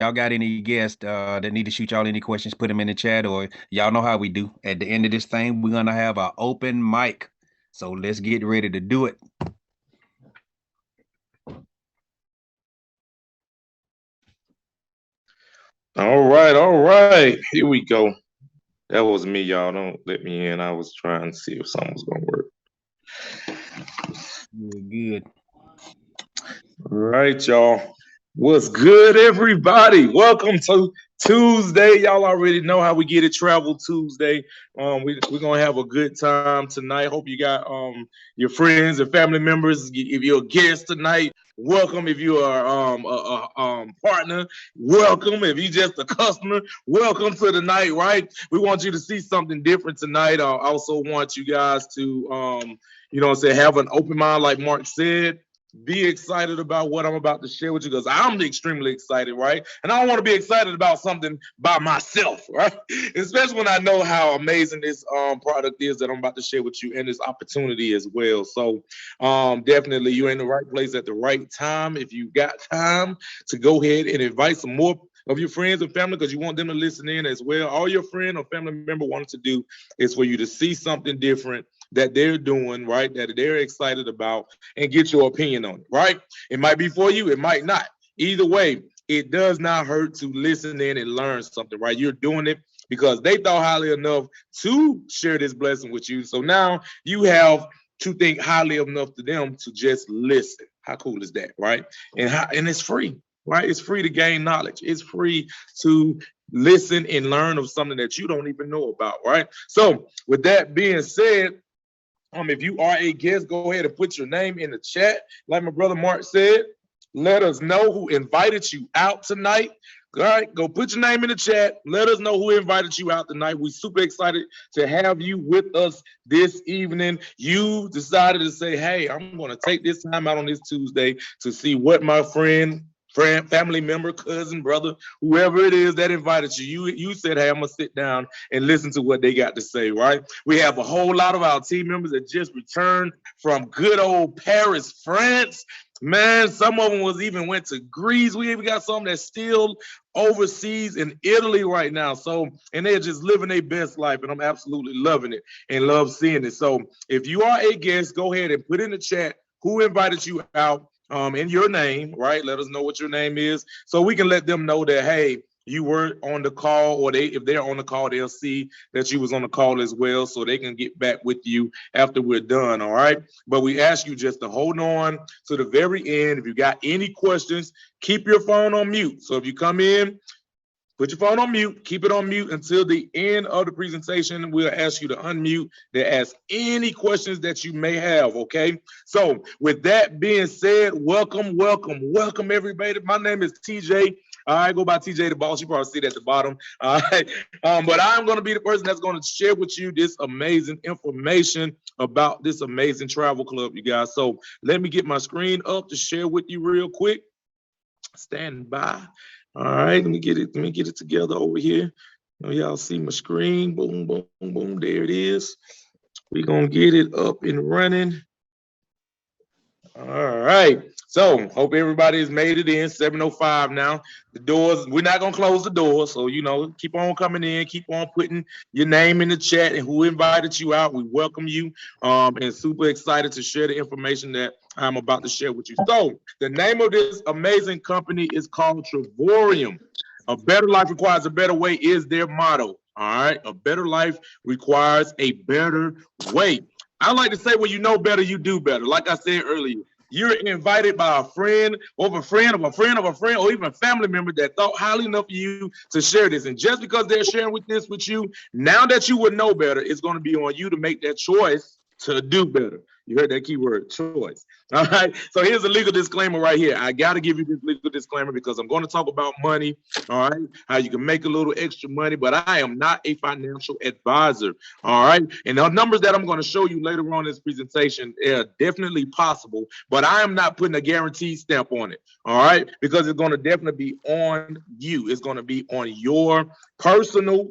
y'all got any guests that need to shoot y'all any questions, put them in the chat, or y'all know how we do. At the end of this thing, we're gonna have an open mic. So let's get ready to do it. All right. Here we go. That was me, y'all. Don't let me in. I was trying to see if something was gonna work. Good. All right, y'all. What's good, everybody? Welcome to Tuesday. Y'all already know how we get it. Travel Tuesday. We're gonna have a good time tonight. Hope you got your friends and family members. If you're a guest tonight, welcome. If you are partner, welcome. If you just a customer, welcome to the night. Right? We want you to see something different tonight. I also want you guys to have an open mind, like Mark said. Be excited about what I'm about to share with you because I'm extremely excited, right? And I don't want to be excited about something by myself, right? Especially when I know how amazing this product is that I'm about to share with you and this opportunity as well. So definitely you're in the right place at the right time. If you got time to go ahead and invite some more of your friends and family because you want them to listen in as well. All your friend or family member wanted to do is for you to see something different that they're doing, right? That they're excited about and get your opinion on it, right? It might be for you, it might not. Either way, it does not hurt to listen in and learn something, right? You're doing it because they thought highly enough to share this blessing with you. So now you have to think highly enough to them to just listen. How cool is that, right? And it's free, right? It's free to gain knowledge. It's free to listen and learn of something that you don't even know about, right? So with that being said, if you are a guest, go ahead and put your name in the chat. Like my brother Mark said, let us know who invited you out tonight. All right, go put your name in the chat. Let us know who invited you out tonight. We're super excited to have you with us this evening. You decided to say, hey, I'm going to take this time out on this Tuesday to see what my friend, family member, cousin, brother, whoever it is that invited you, you said, hey, I'm gonna sit down and listen to what they got to say, right? We have a whole lot of our team members that just returned from good old Paris, France. Man, some of them was even went to Greece. We even got some that's still overseas in Italy right now. So, and they're just living their best life, and I'm absolutely loving it and love seeing it. So, if you are a guest, go ahead and put in the chat who invited you out in your name, right? Let us know what your name is so we can let them know that, hey, you were on the call, or if they're on the call, they'll see that you was on the call as well, so they can get back with you after we're done, all right? But we ask you just to hold on to the very end. If you got any questions, keep your phone on mute. So if you come in, put your phone on mute, keep it on mute until the end of the presentation. We'll ask you to unmute to ask any questions that you may have, okay? So with that being said, welcome everybody. My name is TJ. I go by TJ the Boss. You probably see it at the bottom. All right. But I'm going to be the person that's going to share with you this amazing information about this amazing travel club, you guys. So let me get my screen up to share with you real quick. Stand by. All right, let me get it together over here. Y'all see my screen. Boom, boom, boom. There it is. We're gonna get it up and running. All right. So hope everybody has made it in. 7:05 now. The doors, we're not gonna close the doors. So keep on coming in, keep on putting your name in the chat and who invited you out. We welcome you. And super excited to share the information that I'm about to share with you. So the name of this amazing company is called Trevorium. A better life requires a better way is their motto. All right. A better life requires a better way. I like to say, when you know better, you do better. Like I said earlier, you're invited by a friend, or a friend of a friend of a friend, or even a family member that thought highly enough of you to share this. And just because they're sharing this with you, now that you would know better, it's going to be on you to make that choice to do better. You heard that keyword, choice. All right. So here's a legal disclaimer right here. I got to give you this legal disclaimer because I'm going to talk about money. All right. How you can make a little extra money, but I am not a financial advisor. All right. And the numbers that I'm going to show you later on in this presentation are definitely possible, but I am not putting a guaranteed stamp on it. All right. Because it's going to definitely be on you. It's going to be on your personal,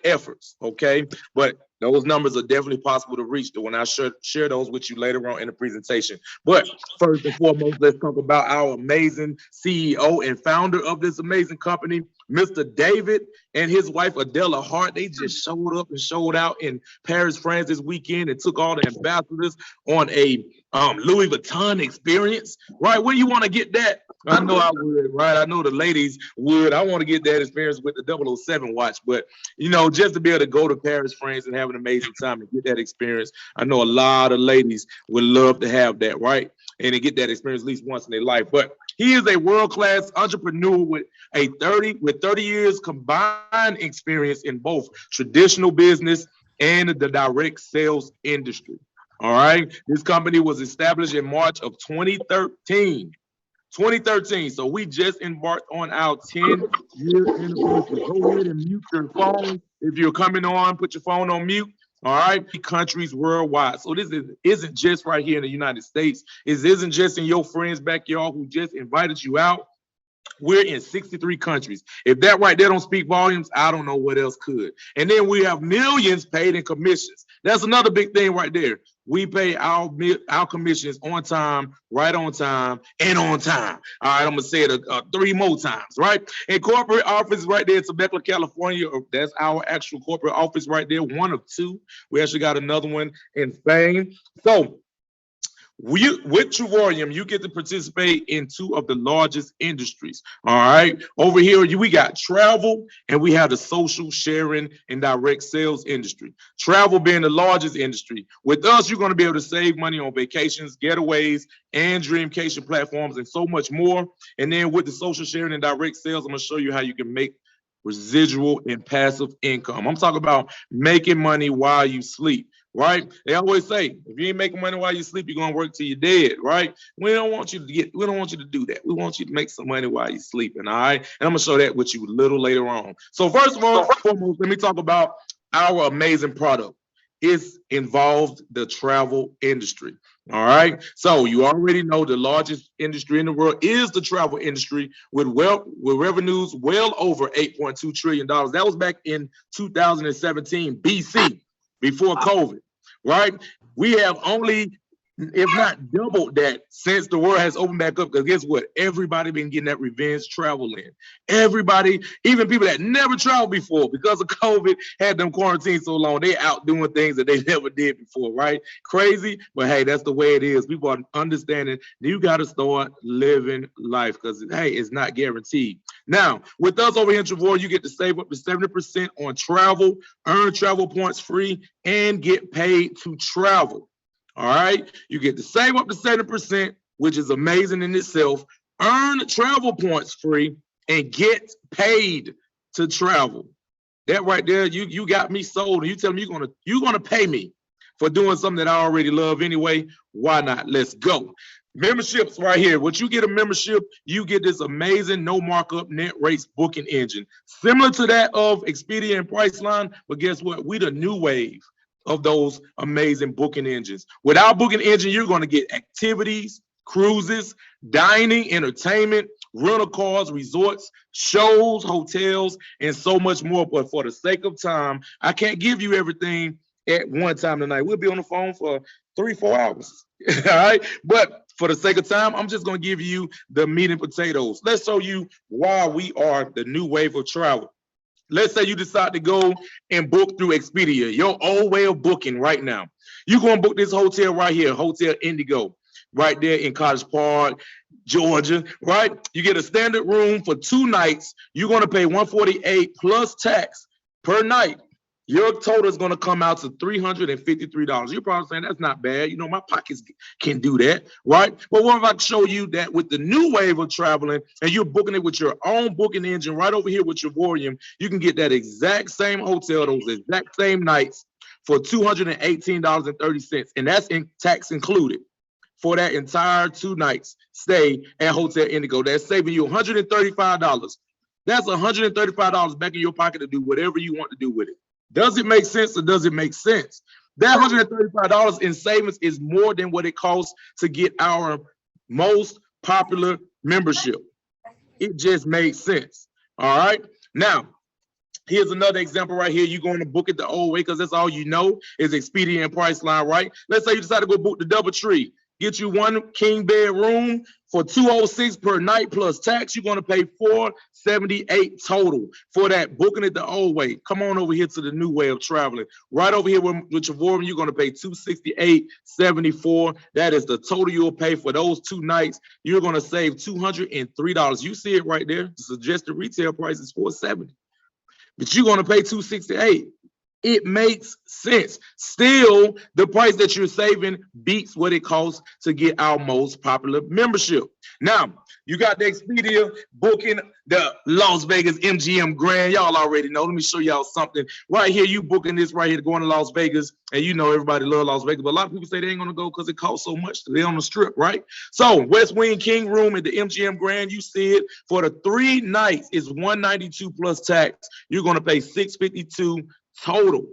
efforts. Okay. But Those numbers are definitely possible to reach when I share those with you later on in the presentation. But first and foremost, let's talk about our amazing CEO and founder of this amazing company, Mr. David and his wife Adela Hart. They just showed up and showed out in Paris, France this weekend and took all the ambassadors on a Louis Vuitton experience. Right? Where you want to get that? I know I would, right? I know the ladies would. I want to get that experience with the 007 watch, but you know, just to be able to go to Paris, France, and have an amazing time and get that experience, I know a lot of ladies would love to have that, right? And to get that experience at least once in their life. But he is a world-class entrepreneur with 30 years combined experience in both traditional business and the direct sales industry. All right, this company was established in March of 2013. 2013. So we just embarked on our 10-year anniversary. Go ahead and mute your phone. If you're coming on, put your phone on mute. All right, countries worldwide. So this isn't just right here in the United States. It isn't just in your friend's backyard who just invited you out. We're in 63 countries. If that right there don't speak volumes, I don't know what else could. And then we have millions paid in commissions. That's another big thing right there. We pay our commissions on time, right on time, and on time. All right, I'm gonna say it 3 more times, right? And corporate office right there in Temecula, California. That's our actual corporate office right there, one of 2. We actually got another one in Spain. So with Truvorium, you get to participate in 2 of the largest industries. All right. Over here, we got travel and we have the social sharing and direct sales industry. Travel being the largest industry. With us, you're going to be able to save money on vacations, getaways, and dreamcation platforms, and so much more. And then with the social sharing and direct sales, I'm going to show you how you can make residual and passive income. I'm talking about making money while you sleep. Right? They always say, if you ain't making money while you sleep, you're gonna work till you're dead, right? We don't want you to do that. We want you to make some money while you're sleeping, all right? And I'm gonna show that with you a little later on. So first of all, foremost, let me talk about our amazing product. It's involved the travel industry. All right. So you already know the largest industry in the world is the travel industry with revenues well over $8.2 trillion. That was back in 2017 BC, before COVID. Right? We have only, if not doubled that since the world has opened back up, because guess what? Everybody been getting that revenge travel in. Everybody, even people that never traveled before because of COVID, had them quarantined so long, they out doing things that they never did before, right? Crazy, but hey, that's the way it is. People are understanding you got to start living life because, hey, it's not guaranteed. Now, with us over here in Trevor, you get to save up to 70% on travel, earn travel points free, and get paid to travel. All right, you get to save up to 70%, which is amazing in itself, earn travel points free, and get paid to travel. That right there, you got me sold. And you tell me you're gonna pay me for doing something that I already love anyway. Why not? Let's go. Memberships right here. What you get a membership, you get this amazing no markup net rates booking engine, similar to that of Expedia and Priceline. But guess what? We the new wave of those amazing booking engines. With our booking engine, you're going to get activities, cruises, dining, entertainment, rental cars, resorts, shows, hotels, and so much more. But for the sake of time, I can't give you everything at one time tonight. We'll be on the phone for 3-4 hours. All right. But for the sake of time, I'm just going to give you the meat and potatoes. Let's show you why we are the new wave of travel. Let's say you decide to go and book through Expedia, your old way of booking right now. You're going to book this hotel right here, Hotel Indigo, right there in Cottage Park, Georgia, right? You get a standard room for 2 nights. You're going to pay $148 plus tax per night. Your total is going to come out to $353. You're probably saying that's not bad. You know, my pockets can do that, right? But what if I show you that with the new wave of traveling and you're booking it with your own booking engine right over here with your Trevorium, you can get that exact same hotel, those exact same nights for $218.30. And that's in tax included for that entire 2 nights stay at Hotel Indigo. That's saving you $135. That's $135 back in your pocket to do whatever you want to do with it. Does it make sense or does it make sense? That $135 in savings is more than what it costs to get our most popular membership. It just made sense. All right. Now, Here's another example right here. You're going to book it the old way because that's all you know is Expedia and Priceline, right? Let's say you decide to go book the DoubleTree. Get you one king bed room for $206 per night plus tax. You're going to pay $478 total for that. Booking it the old way. Come on over here to the new way of traveling. Right over here with your room, you're going to pay $268.74. That is the total you'll pay for those 2 nights. You're going to save $203. You see it right there. The suggested retail price is $470. But you're going to pay $268. It makes sense. Still, the price that you're saving beats what it costs to get our most popular membership. Now, you got the Expedia booking the Las Vegas MGM Grand. Y'all already know. Let me show y'all something. Right here, you booking this right here, going to Las Vegas. And you know everybody loves Las Vegas. But a lot of people say they ain't going to go because it costs so much. They're on the strip, right? So, West Wing King Room at the MGM Grand, you see it. For the 3 nights, it's $192 plus tax. You're going to pay $652 total.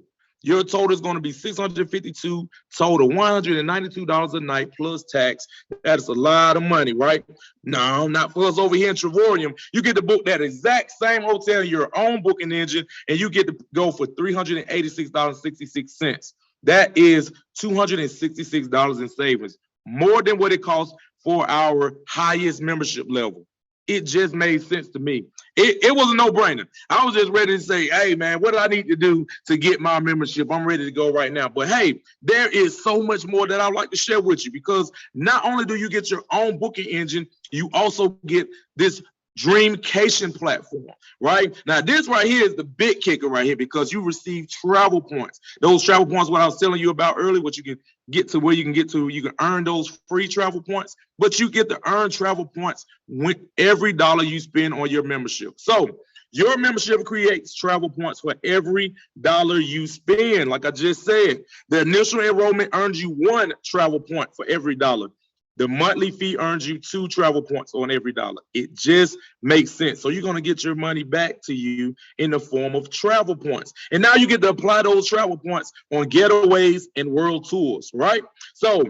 Your total is going to be $652 total, $192 a night plus tax. That is a lot of money, right? No, not for us over here in Trevorium. You get to book that exact same hotel in your own booking engine, and you get to go for $386.66. That is $266 in savings, more than what it costs for our highest membership level. It just made sense to me. It was a no-brainer. I was just ready to say, hey, man, what do I need to do to get my membership? I'm ready to go right now. But, hey, there is so much more that I'd like to share with you, because not only do you get your own booking engine, you also get this Dreamcation platform, right? Now, this right here is the big kicker right here, because you receive travel points. Those travel points, what I was telling you about earlier, what you can get to, where you can get to, you can earn those free travel points, but you get to earn travel points with every dollar you spend on your membership. So your membership creates travel points for every dollar you spend. Like I just said, the initial enrollment earns you 1 travel point for every dollar. The monthly fee earns you 2 travel points on every dollar. It just makes sense. So you're going to get your money back to you in the form of travel points. And now you get to apply those travel points on getaways and world tours, right? So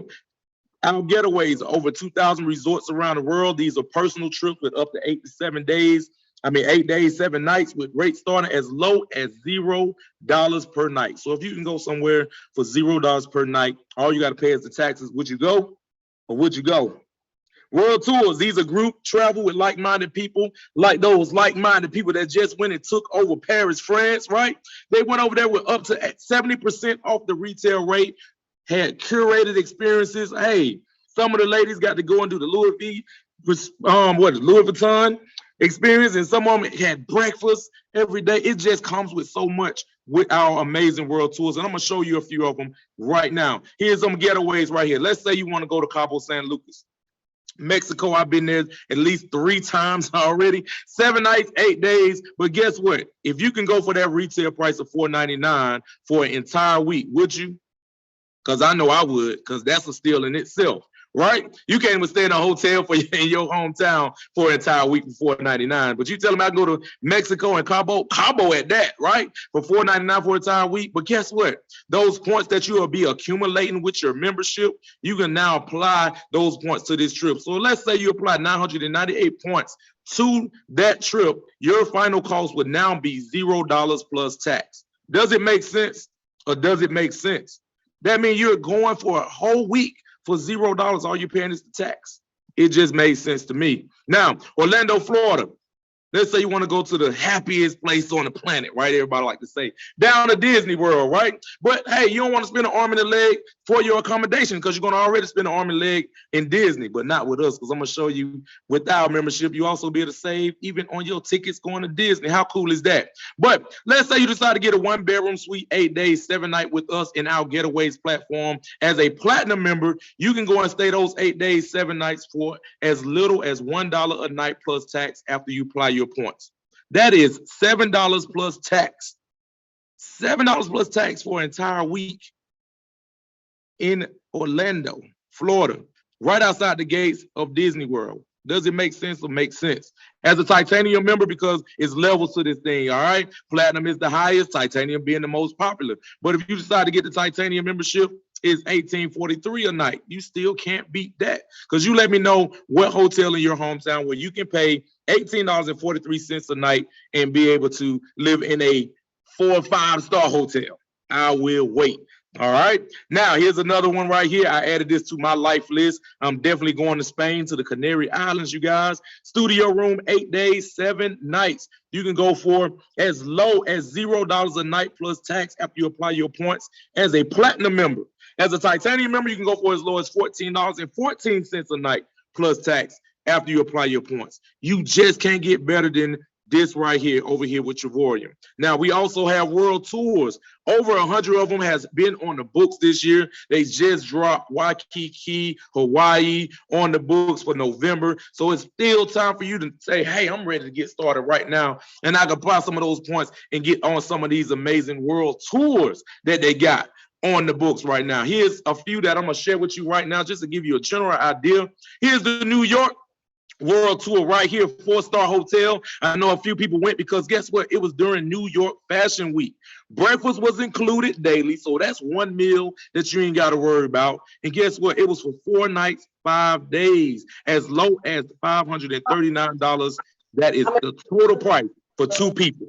our getaways are over 2,000 resorts around the world. These are personal trips with up to 8 to 7 days. 8 days, 7 nights, with rates starting as low as $0 per night. So if you can go somewhere for $0 per night, all you got to pay is the taxes. Would you go? Or would you go? World tours, these are group travel with like-minded people, like those like-minded people that just went and took over Paris, France, right? They went over there with up to 70% off the retail rate, had curated experiences. Hey, some of the ladies got to go and do the Louis Vuitton experience, and some of them had breakfast every day. It just comes with so much with our amazing world tours, and I'm gonna show you a few of them right now. Here's some getaways right here. Let's say you want to go to Cabo San Lucas, Mexico. I've been there at least 3 times already. 7 nights, 8 days. But guess what? If you can go for that retail price of $499 for an entire week, would you? Because I know I would, because that's a steal in itself. Right? You can't even stay in a hotel in your hometown for an entire week for $499. But you tell them I go to Mexico and Cabo at that, right? For $499 for an entire week. But guess what? Those points that you will be accumulating with your membership, you can now apply those points to this trip. So let's say you apply 998 points to that trip. Your final cost would now be $0 plus tax. Does it make sense? Or does it make sense? That means you're going for a whole week for $0. All you're paying is the tax. It just made sense to me. Now, Orlando, Florida. Let's say you want to go to the happiest place on the planet, right? Everybody like to say, down to Disney World, right? But hey, you don't want to spend an arm and a leg for your accommodation, because you're going to already spend an arm and leg in Disney, but not with us, because I'm going to show you with our membership, you also be able to save even on your tickets going to Disney. How cool is that? But let's say you decide to get a 1-bedroom suite, 8 days, 7 nights with us in our Getaways platform. As a platinum member, you can go and stay those 8 days, 7 nights for as little as $1 a night plus tax after you apply your points. That is $7 plus tax. $7 plus tax for an entire week in Orlando, Florida, right outside the gates of Disney World. Does it make sense or make sense? As a titanium member, because it's levels to this thing, all right? Platinum is the highest, titanium being the most popular. But if you decide to get the titanium membership, it's $18.43 a night. You still can't beat that, because you let me know what hotel in your hometown where you can pay $18.43 a night and be able to live in a 4 or 5-star hotel. I will wait. All right. Now, here's another one right here. I added this to my life list. I'm definitely going to Spain, to the Canary Islands, you guys. Studio room, 8 days, 7 nights. You can go for as low as $0 a night plus tax after you apply your points as a platinum member. As a titanium member, you can go for as low as $14.14 a night plus tax after you apply your points. You just can't get better than this right here, over here with Trevorium. Now, we also have world tours. Over 100 of them has been on the books this year. They just dropped Waikiki, Hawaii on the books for November. So it's still time for you to say, hey, I'm ready to get started right now. And I can apply some of those points and get on some of these amazing world tours that they got on the books right now. Here's a few that I'm going to share with you right now, just to give you a general idea. Here's the New York World Tour right here, 4-star hotel. I know a few people went because guess what? It was during New York Fashion Week. Breakfast was included daily, so that's one meal that you ain't got to worry about. And guess what? It was for 4 nights, 5 days, as low as $539. That is the total price for 2 people.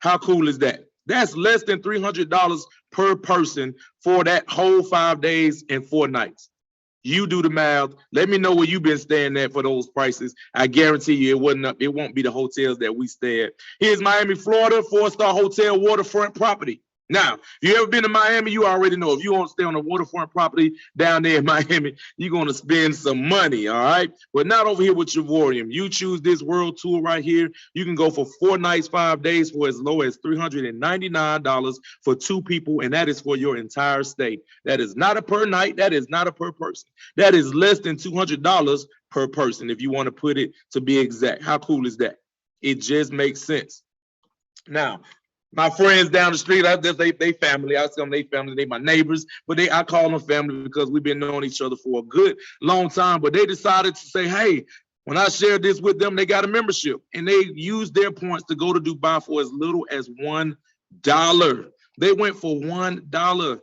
How cool is that? That's less than $300 per person for that whole 5 days and 4 nights. You do the math. Let me know where you've been staying at for those prices. I guarantee you it won't be the hotels that we stay at. Here's Miami, Florida, 4-star hotel, waterfront property. Now, if you ever been to Miami, you already know if you want to stay on a waterfront property down there in Miami, you're going to spend some money, all right? But not over here with Trevorium. You choose this world tour right here. You can go for 4 nights, 5 days for as low as $399 for 2 people, and that is for your entire stay. That is not a per night. That is not a per person. That is less than $200 per person, if you want to put it to be exact. How cool is that? It just makes sense. Now, my friends down the street, they family. I tell them they family, they my neighbors, but I call them family because we've been knowing each other for a good long time. But they decided to say, hey, when I shared this with them, they got a membership and they used their points to go to Dubai for as little as $1. They went for $1.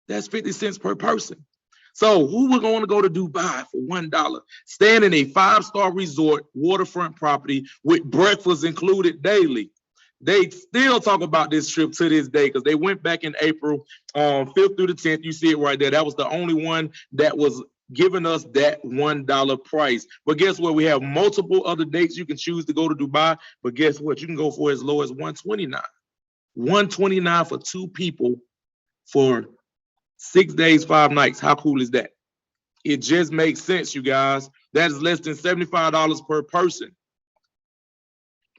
That's 50 cents per person. So who was going to go to Dubai for $1? Staying in a 5-star resort, waterfront property with breakfast included daily. They still talk about this trip to this day because they went back in April 5th through the 10th. You see it right there. That was the only one that was giving us that $1 price. But guess what? We have multiple other dates you can choose to go to Dubai. But guess what? You can go for as low as $129. $129 for 2 people for 6 days, 5 nights. How cool is that? It just makes sense, you guys. That is less than $75 per person.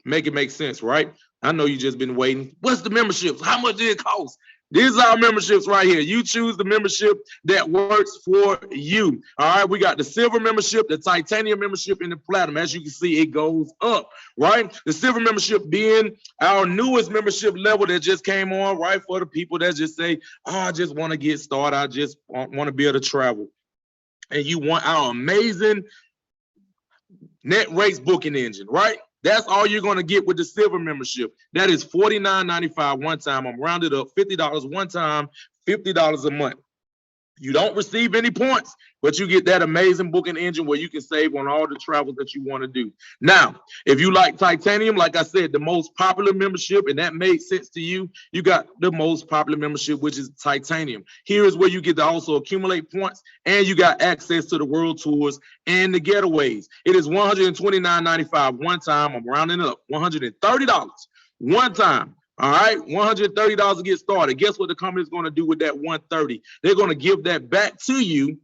Make it make sense, right? I know you just been waiting. What's the memberships? How much did it cost? These are our memberships right here. You choose the membership that works for you. All right, we got the silver membership, the titanium membership, and the platinum. As you can see, it goes up, right? The silver membership being our newest membership level that just came on, right? For the people that just say, oh, I just want to get started. I just want to be able to travel. And you want our amazing net rates booking engine, right? That's all you're going to get with the silver membership. That is $49.95 one time. I'm rounded up, $50 one time, $50 a month. You don't receive any points, but you get that amazing booking engine where you can save on all the travels that you want to do. Now, if you like titanium, like I said, the most popular membership, and that made sense to you, you got the most popular membership, which is titanium. Here is where you get to also accumulate points, and you got access to the world tours and the getaways. It is $129.95 one time. I'm rounding up, $130 one time. All right, $130 to get started. Guess what the company is going to do with that $130? They're going to give that back to you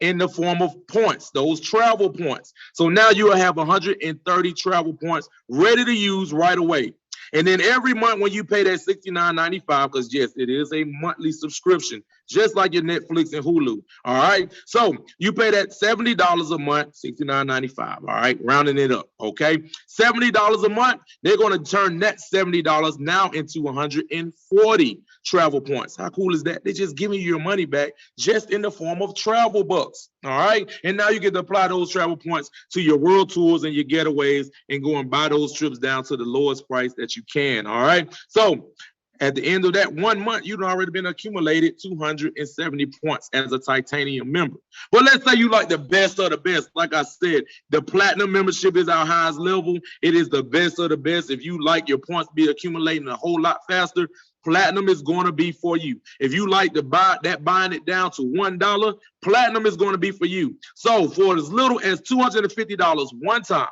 in the form of points, those travel points. So now you will have 130 travel points ready to use right away. And then every month when you pay that $69.95, because yes, it is a monthly subscription, just like your Netflix and Hulu. All right. So you pay that $70 a month, $69.95. All right. Rounding it up. Okay. $70 a month. They're going to turn that $70 now into 140 travel points. How cool is that? They're just giving you your money back just in the form of travel bucks. All right. And now you get to apply those travel points to your world tours and your getaways and go and buy those trips down to the lowest price that you can. All right. So At the end of that 1 month, you've already been accumulated 270 points as a titanium member. But let's say you like the best of the best. Like I said, the platinum membership is our highest level. It is the best of the best. If you like your points be accumulating a whole lot faster, platinum is going to be for you. If you like to buy that, buying it down to $1, platinum is going to be for you. So for as little as $250 one time,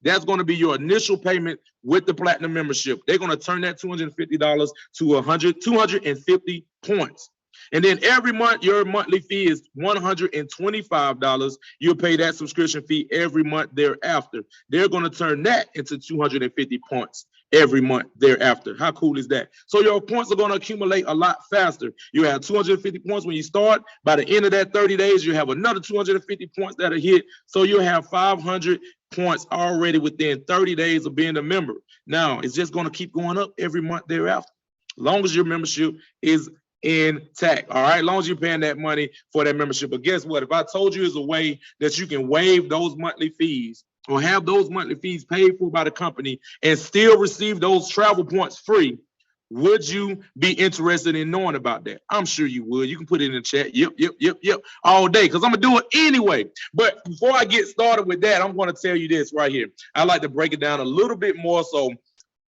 that's going to be your initial payment with the platinum membership. They're going to turn that $250 to 250 points. And then every month, your monthly fee is $125. You'll pay that subscription fee every month thereafter. They're going to turn that into 250 points every month thereafter. How cool is that? So your points are going to accumulate a lot faster. You have 250 points when you start. By the end of that 30 days, you have another 250 points that are hit. So you have 500 points already within 30 days of being a member. Now, it's just going to keep going up every month thereafter, as long as your membership is intact. All right, as long as you're paying that money for that membership. But guess what? If I told you there's a way that you can waive those monthly fees or have those monthly fees paid for by the company and still receive those travel points free, would you be interested in knowing about that? I'm sure you would. You can put it in the chat. Yep, all day, because I'm going to do it anyway. But before I get started with that, I'm going to tell you this right here. I like to break it down a little bit more so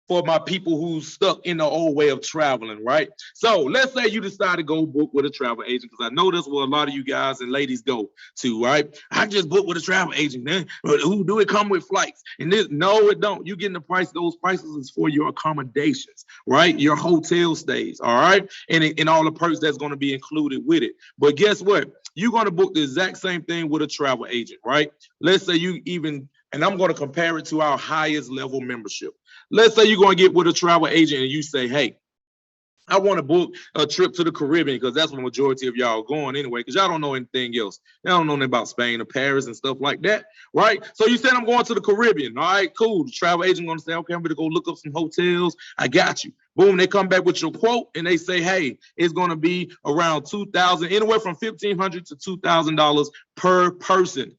for my people who's stuck in the old way of traveling, right? So let's say you decide to go book with a travel agent, because I know that's where a lot of you guys and ladies go to, right? I just booked with a travel agent, man. Who do it come with flights? And this, no, it don't. You getting the price. Those prices is for your accommodations, right? Your hotel stays, all right? And all the perks that's going to be included with it. But guess what? You're going to book the exact same thing with a travel agent, right? Let's say you even, and I'm going to compare it to our highest level membership. Let's say you're going to get with a travel agent and you say, hey, I want to book a trip to the Caribbean, because that's what the majority of y'all are going anyway, because y'all don't know anything else. Y'all don't know anything about Spain or Paris and stuff like that, right? So you said, I'm going to the Caribbean. All right, cool. The travel agent going to say, okay, I'm going to go look up some hotels. I got you. Boom, they come back with your quote and they say, hey, it's going to be around $2,000, anywhere from $1,500 to $2,000 per person.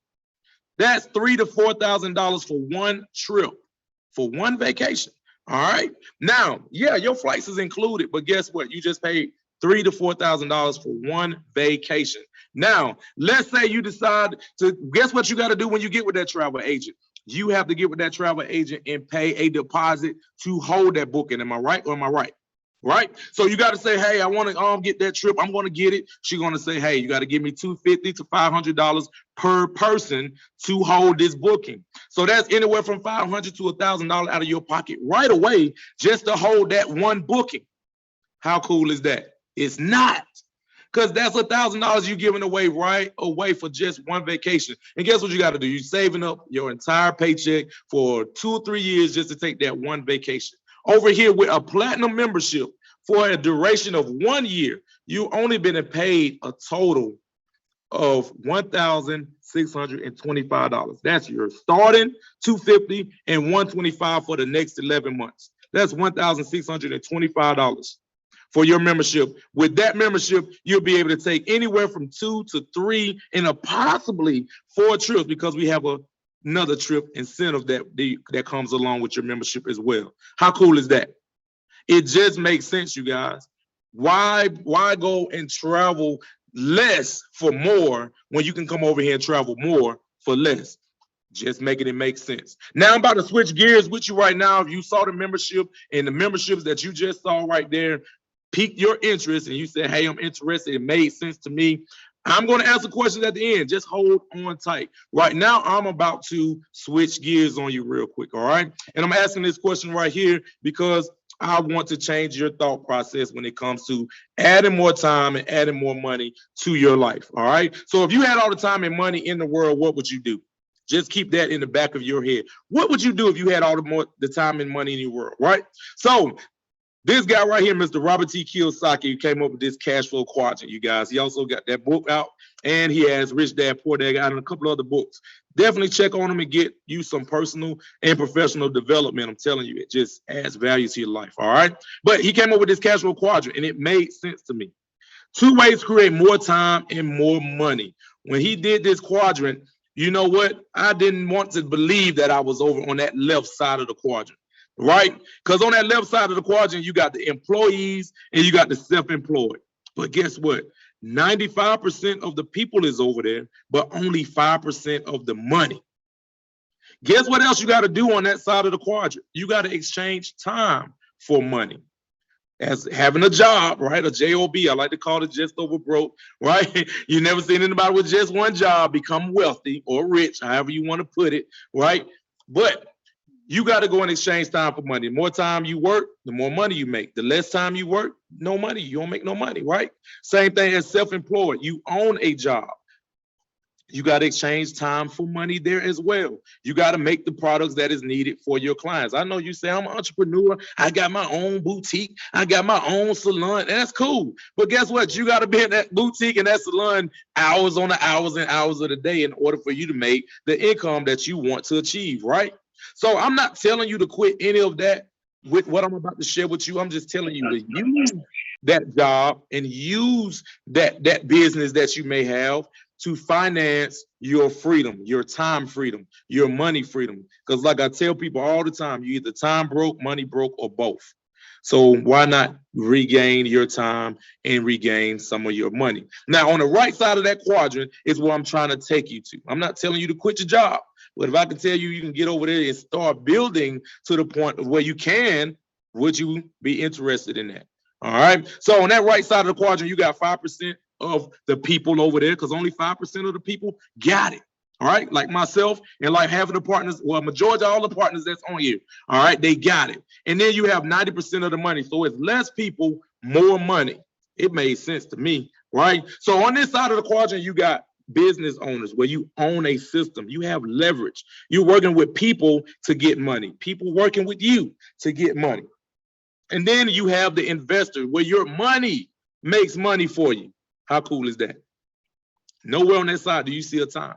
That's $3,000 to $4,000 for one trip, for one vacation. All right. Now, yeah, your flights is included, but guess what? You just paid $3,000 to $4,000 for one vacation. Now, let's say you decide to, guess what you got to do when you get with that travel agent? You have to get with that travel agent and pay a deposit to hold that booking. Am I right or am I right? Right? So you got to say, hey, I want to get that trip. I'm going to get it. She's going to say, hey, you got to give me $250 to $500 per person to hold this booking. So that's anywhere from $500 to $1,000 out of your pocket right away just to hold that one booking. How cool is that? It's not, because that's $1,000 you're giving away right away for just one vacation. And guess what you got to do? You're saving up your entire paycheck for 2 or 3 years just to take that one vacation. Over here with a platinum membership for a duration of 1 year, you only been paid a total of $1,625. That's your starting $250 and $125 for the next 11 months. That's $1,625 for your membership. With that membership, you'll be able to take anywhere from 2 to 3 and possibly 4 trips, because we have another trip incentive that comes along with your membership as well. How cool is that? It just makes sense, you guys. Why go and travel less for more when you can come over here and travel more for less? Just making it make sense. Now I'm about to switch gears with you right now. If you saw the membership and the memberships that you just saw right there piqued your interest and you said, hey, I'm interested, it made sense to me, I'm going to answer questions at the end. Just hold on tight. Right now, I'm about to switch gears on you real quick, all right? And I'm asking this question right here because I want to change your thought process when it comes to adding more time and adding more money to your life, all right? So if you had all the time and money in the world, what would you do? Just keep that in the back of your head. What would you do if you had all the time and money in your world, right? So this guy right here, Mr. Robert T. Kiyosaki, came up with this cash flow quadrant, you guys. He also got that book out, and he has Rich Dad, Poor Dad out and a couple other books. Definitely check on him and get you some personal and professional development. I'm telling you, it just adds value to your life, all right? But he came up with this cash flow quadrant, and it made sense to me. 2 ways to create more time and more money. When he did this quadrant, you know what? I didn't want to believe that I was over on that left side of the quadrant. right? Because on that left side of the quadrant, you got the employees and you got the self-employed. But guess what? 95% of the people is over there, but only 5% of the money. Guess what else you got to do on that side of the quadrant? You got to exchange time for money. As having a job, right? A job, I like to call it just over broke, right? You never seen anybody with just one job become wealthy or rich, however you want to put it, right? But you got to go and exchange time for money. The more time you work, the more money you make. The less time you work, no money. You don't make no money, right? Same thing as self-employed. You own a job. You got to exchange time for money there as well. You got to make the products that is needed for your clients. I know you say, I'm an entrepreneur. I got my own boutique. I got my own salon. And that's cool. But guess what? You got to be in that boutique and that salon hours on the hours and hours of the day in order for you to make the income that you want to achieve, right? So I'm not telling you to quit any of that with what I'm about to share with you. I'm just telling you to use that job and use that business that you may have to finance your freedom, your time freedom, your money freedom. Because like I tell people all the time, you either time broke, money broke, or both. So why not regain your time and regain some of your money? Now, on the right side of that quadrant is where I'm trying to take you to. I'm not telling you to quit your job, but if I can tell you, you can get over there and start building to the point of where you can, would you be interested in that? All right. So on that right side of the quadrant, you got 5% of the people over there, because only 5% of the people got it. All right, like myself and like half of the partners, well, majority of all the partners that's on here, all right, they got it. And then you have 90% of the money. So it's less people, more money. It made sense to me, right? So on this side of the quadrant, you got business owners where you own a system. You have leverage. You're working with people to get money. People working with you to get money. And then you have the investor where your money makes money for you. How cool is that? Nowhere on that side do you see a time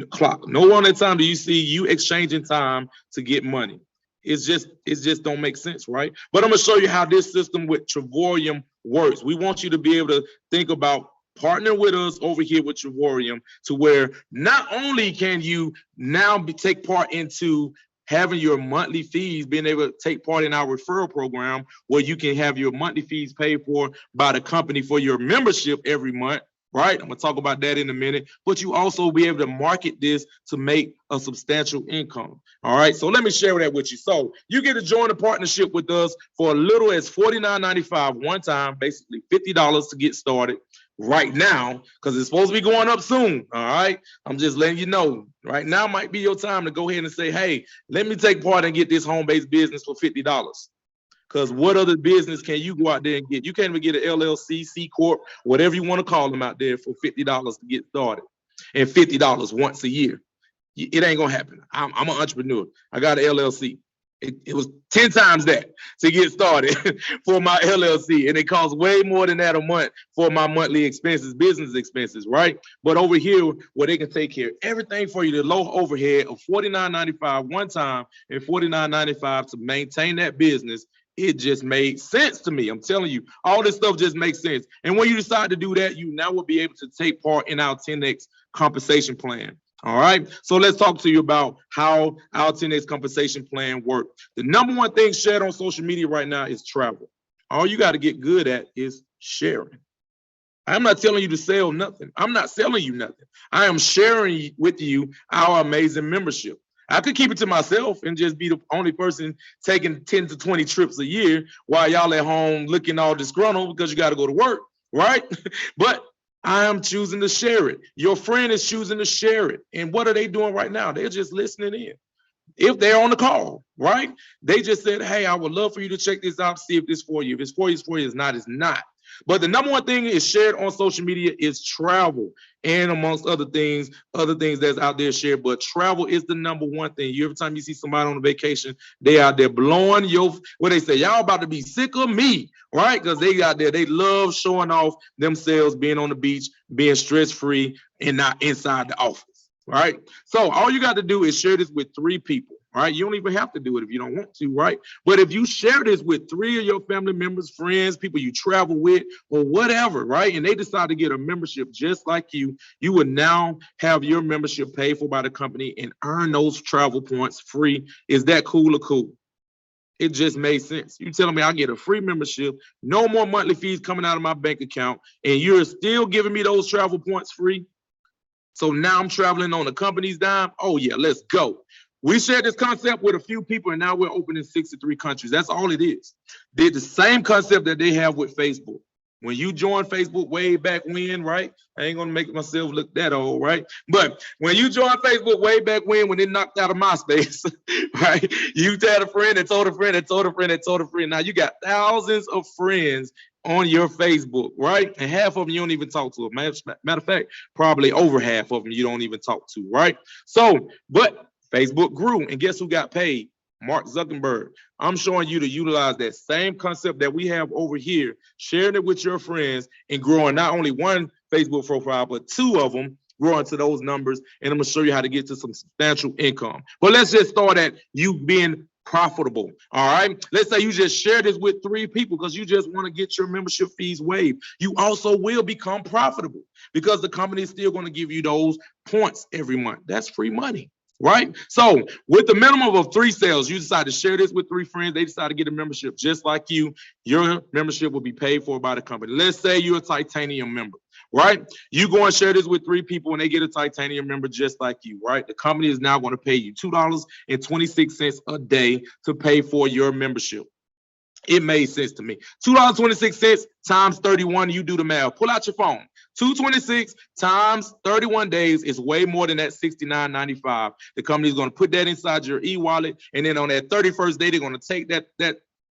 clock. Nowhere on that time do you see you exchanging time to get money. It just don't make sense, right? But I'm gonna show you how this system with Trevorium works. We want you to be able to think about partner with us over here with Trevorium to where not only can you now take part into having your monthly fees, being able to take part in our referral program where you can have your monthly fees paid for by the company for your membership every month, right? I'm gonna talk about that in a minute, but you also be able to market this to make a substantial income. All right, so let me share that with you. So you get to join a partnership with us for as little as $49.95 one time, basically $50 to get started right now, because it's supposed to be going up soon. All right, I'm just letting you know right now might be your time to go ahead and say, hey, let me take part and get this home-based business for $50. Because what other business can you go out there and get? You can't even get an LLC, C Corp, whatever you want to call them out there for $50 to get started, and $50 once a year. It ain't gonna happen. I'm an entrepreneur. I got an LLC. It was 10 times that to get started for my LLC, and it costs way more than that a month for my monthly expenses, business expenses, right? But over here, where they can take care of everything for you, the low overhead of $49.95 one time and $49.95 to maintain that business. It just made sense to me. I'm telling you, all this stuff just makes sense. And when you decide to do that, you now will be able to take part in our 10X compensation plan. All right, so let's talk to you about how our 10X compensation plan works. The number one thing shared on social media right now is travel. All you got to get good at is sharing. I'm not telling you to sell nothing. I'm not selling you nothing. I am sharing with you our amazing membership. I could keep it to myself and just be the only person taking 10 to 20 trips a year while y'all at home looking all disgruntled because you got to go to work, right? But I am choosing to share it. Your friend is choosing to share it. And what are they doing right now? They're just listening in. If they're on the call, right? They just said, hey, I would love for you to check this out, see if this for you. If it's for you, it's for you. If it's not, it's not. But the number one thing is shared on social media is travel, and amongst other things that's out there shared. But travel is the number one thing. Every time you see somebody on a vacation, they out there blowing what they say, y'all about to be sick of me, right? Because they out there, they love showing off themselves, being on the beach, being stress-free, and not inside the office, right? So all you got to do is share this with 3 people. Right? You don't even have to do it if you don't want to, right? But if you share this with 3 of your family members, friends, people you travel with, or whatever, right? And they decide to get a membership just like you would now have your membership paid for by the company and earn those travel points free. Is that cool or cool? It just made sense. You telling me I get a free membership, no more monthly fees coming out of my bank account, and you're still giving me those travel points free? So now I'm traveling on the company's dime. Oh yeah, let's go. We shared this concept with a few people, and now we're open in 63 countries. That's all it is. Did the same concept that they have with Facebook. When you joined Facebook way back when, right? I ain't gonna make myself look that old, right? But when you joined Facebook way back when it knocked out of MySpace, right? You had a friend that told a friend that told a friend that told a friend. Now you got thousands of friends on your Facebook, right? And half of them you don't even talk to. Matter of fact, probably over half of them you don't even talk to, right? So, but Facebook grew, and guess who got paid? Mark Zuckerberg. I'm showing you to utilize that same concept that we have over here, sharing it with your friends and growing not only one Facebook profile, but two of them, growing to those numbers. And I'm gonna show you how to get to some substantial income. But let's just start at you being profitable. All right. Let's say you just share this with 3 people because you just want to get your membership fees waived. You also will become profitable because the company is still going to give you those points every month. That's free money. Right? So with the minimum of 3 sales, you decide to share this with 3 friends. They decide to get a membership just like you. Your membership will be paid for by the company. Let's say you're a titanium member, right? You go and share this with 3 people and they get a titanium member just like you, right? The company is now going to pay you $2.26 a day to pay for your membership. It made sense to me. $2.26 times 31, you do the math. Pull out your phone. 226 times 31 days is way more than that $69.95. The company is going to put that inside your e-wallet, and then on that 31st day, they're going to take that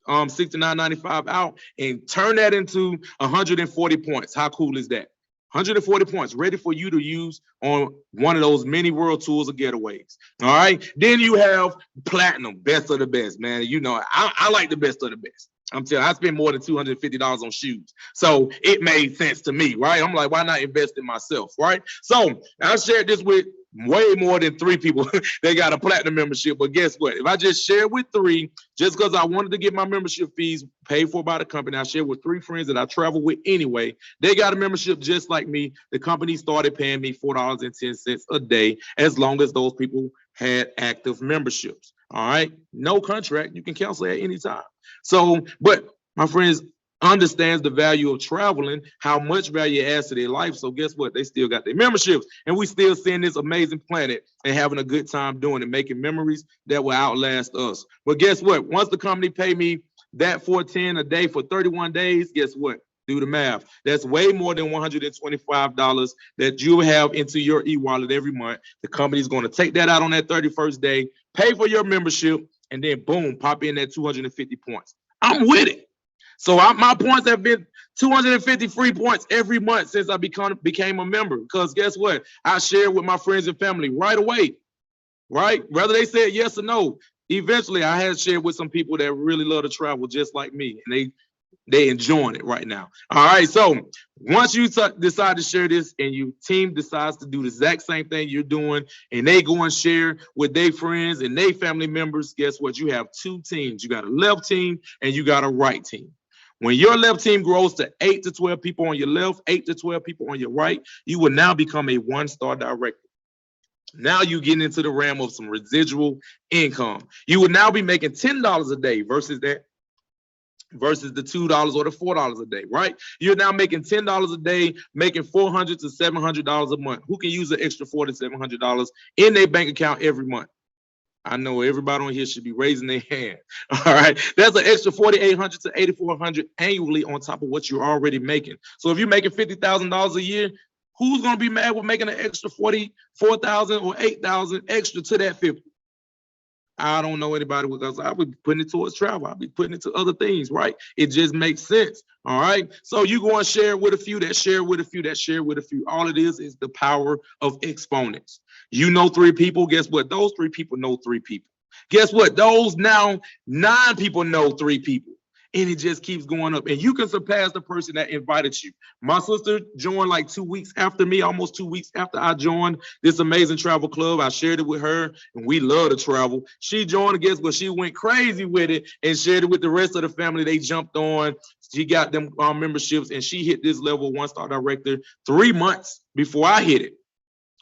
$69.95 out and turn that into 140 points. How cool is that? 140 points ready for you to use on one of those many world tours or getaways. All right. Then you have platinum, best of the best, man. You know, I like the best of the best. I'm telling you, I spent more than $250 on shoes. So it made sense to me, right? I'm like, why not invest in myself, right? So I shared this with way more than 3 people. They got a platinum membership. But guess what? If I just share with 3, just because I wanted to get my membership fees paid for by the company, I share with 3 friends that I travel with anyway. They got a membership just like me. The company started paying me $4.10 a day as long as those people had active memberships. All right. No contract. You can cancel at any time. So, but my friends understands the value of traveling, how much value it adds to their life. So guess what? They still got their memberships, and we still seeing this amazing planet and having a good time doing it, making memories that will outlast us. But guess what? Once the company pay me that $410 a day for 31 days, guess what? Do the math. That's way more than $125 that you have into your e-wallet every month. The company is going to take that out on that 31st day, pay for your membership, and then boom, pop in that 250 points. I'm with it. So my points have been 250 free points every month since I became a member. Because guess what? I share with my friends and family right away, right? Whether they said yes or no. Eventually, I had shared with some people that really love to travel just like me, and they enjoying it right now. All right, so once you decide to share this and your team decides to do the exact same thing you're doing, and they go and share with their friends and their family members, guess what? You have 2 teams. You got a left team and you got a right team. When your left team grows to 8 to 12 people on your left, 8 to 12 people on your right, you will now become a 1-star director. Now you get into the realm of some residual income. You will now be making $10 a day versus the $2 or the $4 a day, right? You're now making $10 a day, making $400 to $700 a month. Who can use an extra $400 to $700 in their bank account every month? I know everybody on here should be raising their hand. All right. That's an extra $4,800 to $8,400 annually on top of what you're already making. So if you're making $50,000 a year, who's going to be mad with making an extra $44,000 or $8,000 extra to that 50? I don't know anybody, because I would be putting it towards travel. I'll be putting it to other things, right? It just makes sense. All right. So you go and share with a few, that share with a few, that share with a few. All it is the power of exponents. You know 3 people. Guess what? Those 3 people know 3 people. Guess what? Those now 9 people know 3 people. And it just keeps going up. And you can surpass the person that invited you. My sister joined like 2 weeks after me, almost 2 weeks after I joined this amazing travel club. I shared it with her, and we love to travel. She joined, I guess, but she went crazy with it and shared it with the rest of the family. They jumped on. She got them memberships, and she hit this level 1-star director 3 months before I hit it.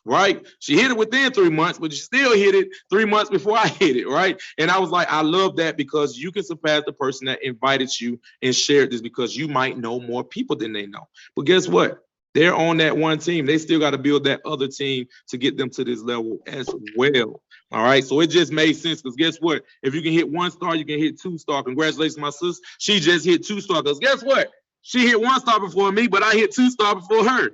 right? She hit it within 3 months, but she still hit it 3 months before I hit it, right? And I was like, I love that because you can surpass the person that invited you and shared this because you might know more people than they know. But guess what? They're on that one team. They still got to build that other team to get them to this level as well. All right. So it just made sense because guess what? If you can hit 1 star, you can hit 2 star. Congratulations, my sis. She just hit 2 star because guess what? She hit 1 star before me, but I hit 2 star before her.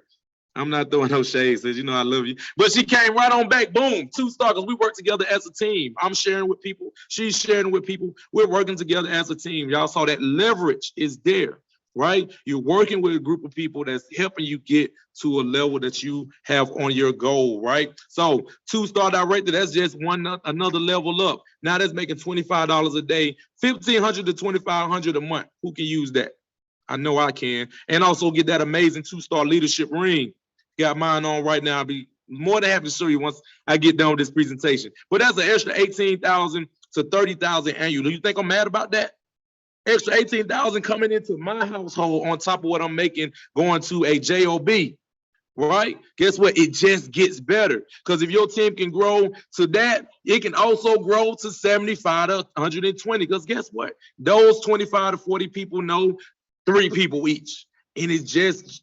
I'm not throwing no shade, says, you know, I love you. But she came right on back, boom, 2 star, because we work together as a team. I'm sharing with people. She's sharing with people. We're working together as a team. Y'all saw that leverage is there, right? You're working with a group of people that's helping you get to a level that you have on your goal, right? So 2 star director, that's just another level up. Now that's making $25 a day, $1,500 to $2,500 a month. Who can use that? I know I can. And also get that amazing 2 star leadership ring. Got mine on right now. I'll be more than happy to show you once I get done with this presentation. But that's an extra $18,000 to $30,000 annual. Do you think I'm mad about that? Extra $18,000 coming into my household on top of what I'm making going to a job, right? Guess what? It just gets better because if your team can grow to that, it can also grow to 75 to 120. Because guess what? Those 25 to 40 people know 3 people each, and it's just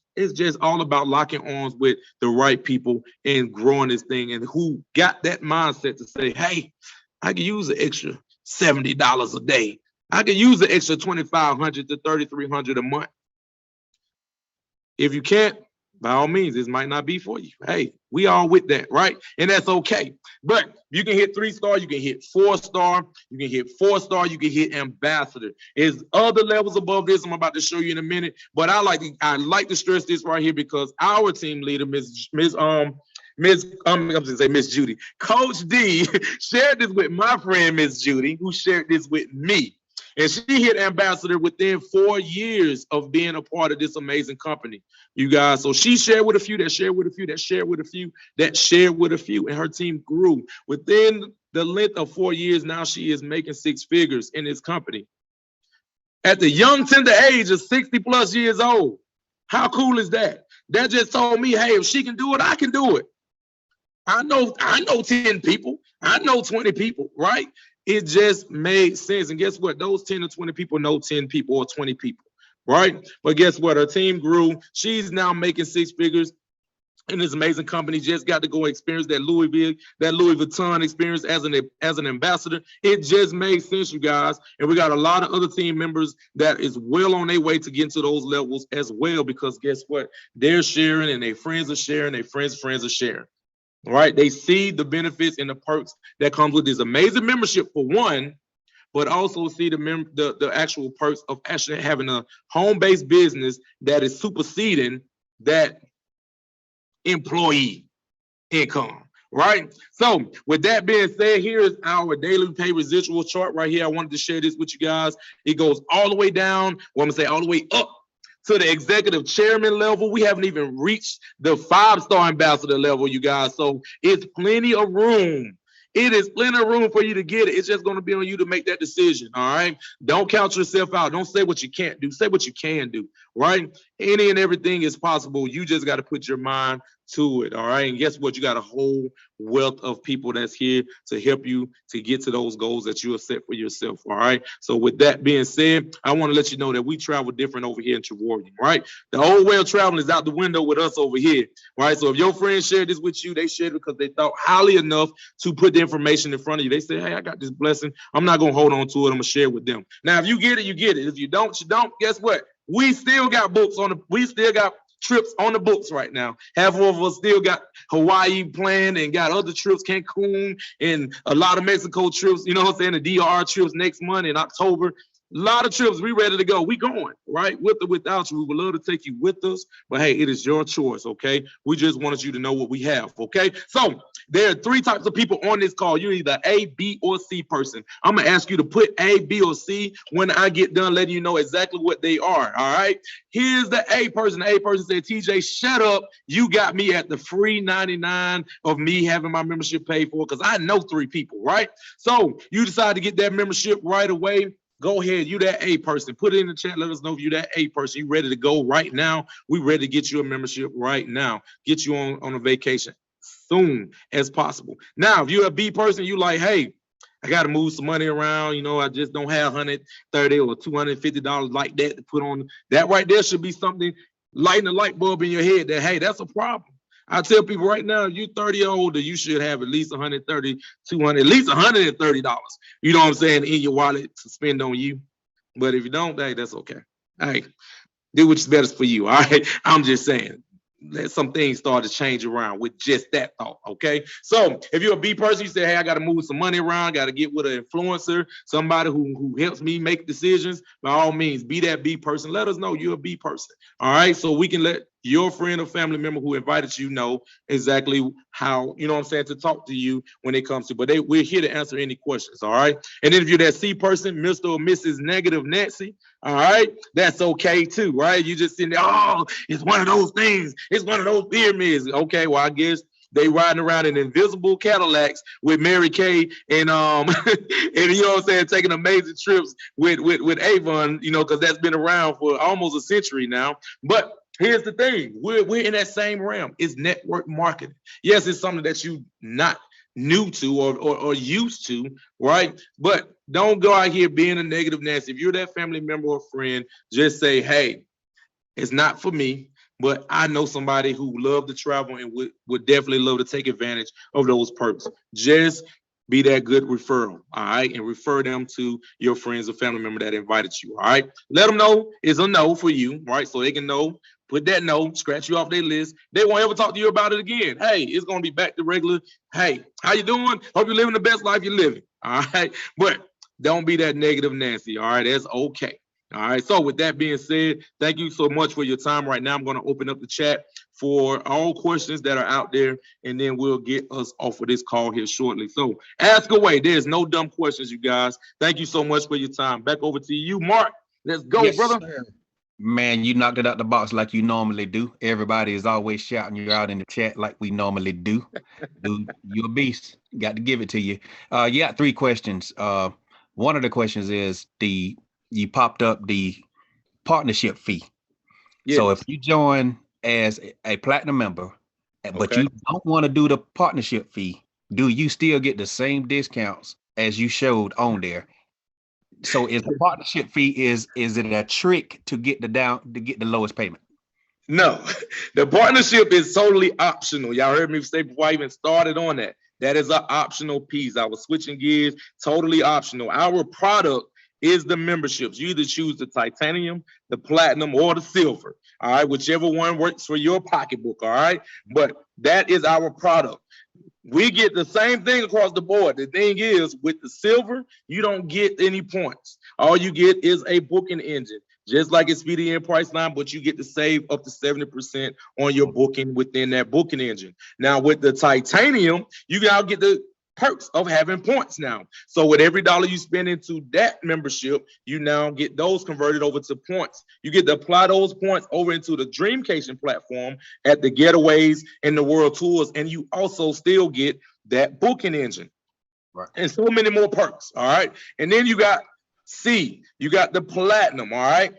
all about locking arms with the right people and growing this thing, and who got that mindset to say, hey, I can use an extra $70 a day. I can use an extra $2,500 to $3,300 a month. If you can't, by all means, this might not be for you. Hey, we all with that, right? And that's okay. But you can hit 3 star, you can hit 4 star, you can hit 4 star, you can hit ambassador. There's other levels above this I'm about to show you in a minute. But I like to stress this right here because our team leader, Miss Judy, Coach D shared this with my friend Miss Judy, who shared this with me. And she hit ambassador within 4 years of being a part of this amazing company, you guys. So she shared with a few, that shared with a few, that shared with a few, that shared with a few, and her team grew. Within the length of 4 years, now she is making 6 figures in this company. At the young, tender age of 60 plus years old. How cool is that? That just told me, hey, if she can do it, I can do it. I know 10 people. I know 20 people, right? It just made sense. And guess what? Those 10 or 20 people know 10 people or 20 people, right? But guess what? Her team grew. She's now making 6 figures in this amazing company. Just got to go experience that Louis Vuitton experience as an ambassador. It just made sense, you guys. And we got a lot of other team members that is well on their way to get to those levels as well, because guess what? They're sharing and their friends are sharing, their friends are sharing. Right? They see the benefits and the perks that comes with this amazing membership for one, but also see the actual perks of actually having a home-based business that is superseding that employee income. Right? So with that being said, here is our daily pay residual chart right here. I wanted to share this with you guys. It goes all the way down, well, I'm gonna say all the way up to the executive chairman level. We haven't even reached the 5-star ambassador level, you guys. So it's plenty of room. It is plenty of room for you to get it. It's just going to be on you to make that decision. All right. Don't count yourself out. Don't say what you can't do. Say what you can do. Right. Any and everything is possible. You just got to put your mind to it. All right. And guess what? You got a whole wealth of people that's here to help you to get to those goals that you have set for yourself. All right. So with that being said, I want to let you know that we travel different over here in Trevordian. Right. The whole way of traveling is out the window with us over here. Right. So if your friends shared this with you, they shared it because they thought highly enough to put the information in front of you. They say, hey, I got this blessing. I'm not going to hold on to it. I'm going to share it with them. Now, if you get it, you get it. If you don't, you don't. Guess what? We still got we still got trips on the books right now. Half of us still got Hawaii planned and got other trips, Cancun and a lot of Mexico trips, you know what I'm saying? The DR trips next month in October. A lot of trips, we ready to go. We going, right? With or without you. We would love to take you with us, but hey, it is your choice, okay? We just wanted you to know what we have, okay? So there are 3 types of people on this call. You're either A, B, or C person. I'm gonna ask you to put A, B, or C when I get done letting you know exactly what they are, all right? Here's the A person. The A person said, TJ, shut up. You got me at the free 99 of me having my membership paid for, because I know 3 people, right? So you decide to get that membership right away. Go ahead, you that A person. Put it in the chat. Let us know if you that A person. You ready to go right now? We ready to get you a membership right now. Get you on a vacation. soon as possible. Now, if you're a B person, you like, hey, I got to move some money around. I just don't have $130 or $250 like that to put on. That right there should be something lighting a light bulb in your head that, hey, that's a problem. I tell people right now, if you're 30 or older, you should have at least 130, 200, at least $130. You know what I'm saying, in your wallet to spend on you. But if you don't, hey, that's okay. Hey, do what's best for you. All right. I'm just saying. Let some things start to change around with just that thought. Okay. So if you're a B person, you say, hey, I got to move some money around, got to get with an influencer, somebody who helps me make decisions. By all means, be that B person. Let us know you're a B person. All right. So we can let your friend or family member who invited you know exactly how, you know what I'm saying, to talk to you when it comes to, but we're here to answer any questions. All right. And then if you're that C person, Mr. or Mrs. Negative Nancy, all right, that's okay too, right? You just sitting there, oh, it's one of those things. It's one of those pyramids. Okay, well, I guess they riding around in invisible Cadillacs with Mary Kay and and you know what I'm saying, taking amazing trips with Avon, because that's been around for almost a century now. But here's the thing, we're in that same realm. It's network marketing. Yes, it's something that you not new to or used to, right? But don't go out here being a negative Nancy. If you're that family member or friend, just say, hey, it's not for me, but I know somebody who love to travel and would definitely love to take advantage of those perks. Just be that good referral, all right? And refer them to your friends or family member that invited you, all right? Let them know it's a no for you, right? So they can know, put that no, scratch you off their list. They won't ever talk to you about it again. Hey, it's going to be back to regular. Hey, how you doing? Hope you're living the best life you're living, all right? But don't be that negative Nancy, all right? That's okay. All right. So with that being said, thank you so much for your time. Right now, I'm going to open up the chat for all questions that are out there, and then we'll get us off of this call here shortly. So ask away. There's no dumb questions, you guys. Thank you so much for your time. Back over to you, Mark. Let's go, yes, brother. Sir. Man, you knocked it out the box like you normally do. Everybody is always shouting you out in the chat like we normally do. Dude, you're a beast. Got to give it to you. You got 3 questions. One of the questions is you popped up the partnership fee. Yes. So if you join as a platinum member, but you don't want to do the partnership fee, do you still get the same discounts as you showed on there? So is the partnership fee, is it a trick to get the lowest payment? No, the partnership is totally optional. Y'all heard me say before I even started on that. That is an optional piece. I was switching gears, totally optional. Our product is the memberships. You either choose the titanium, the platinum, or the silver. All right, whichever one works for your pocketbook. All right, but that is our product. We get the same thing across the board. The thing is, with the silver, you don't get any points. All you get is a booking engine, just like Expedia and Priceline, but you get to save up to 70% on your booking within that booking engine. Now, with the titanium, you now get the perks of having points now. So with every dollar you spend into that membership, you now get those converted over to points. You get to apply those points over into the Dreamcation platform at the getaways and the world tours, and you also still get that booking engine. Right. And so many more perks. All right. And then you got C, you got the platinum. All right.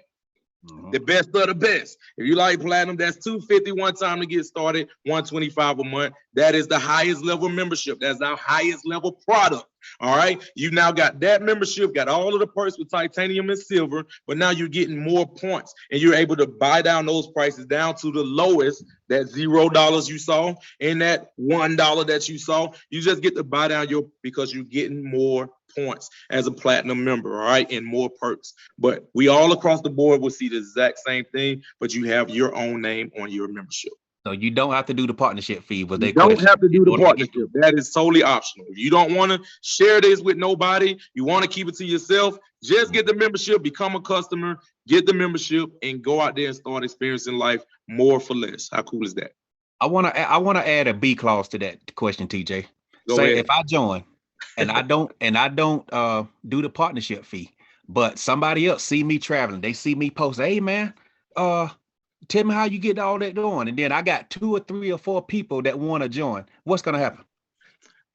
The best of the best. If you like platinum, that's $250 one time to get started, $125 a month. That is the highest level membership. That's our highest level product. All right. You now got that membership, got all of the perks with titanium and silver, but now you're getting more points and you're able to buy down those prices down to the lowest, that $0 you saw and that $1 that you saw. You just get to buy down because you're getting more points as a platinum member, all right, and more perks. But we all across the board will see the exact same thing, but you have your own name on your membership. So you don't have to do the partnership fee. You don't have to do the partnership. That is totally optional. If you don't want to share this with nobody, you want to keep it to yourself, just get the membership, become a customer, get the membership, and go out there and start experiencing life more for less. How cool is that? I want to add a B clause to that question, TJ. Say if I join and I don't do the partnership fee, but somebody else see me traveling, they see me post, hey man, tell me how you get all that going. And then I got 2 or 3 or 4 people that want to join. What's going to happen?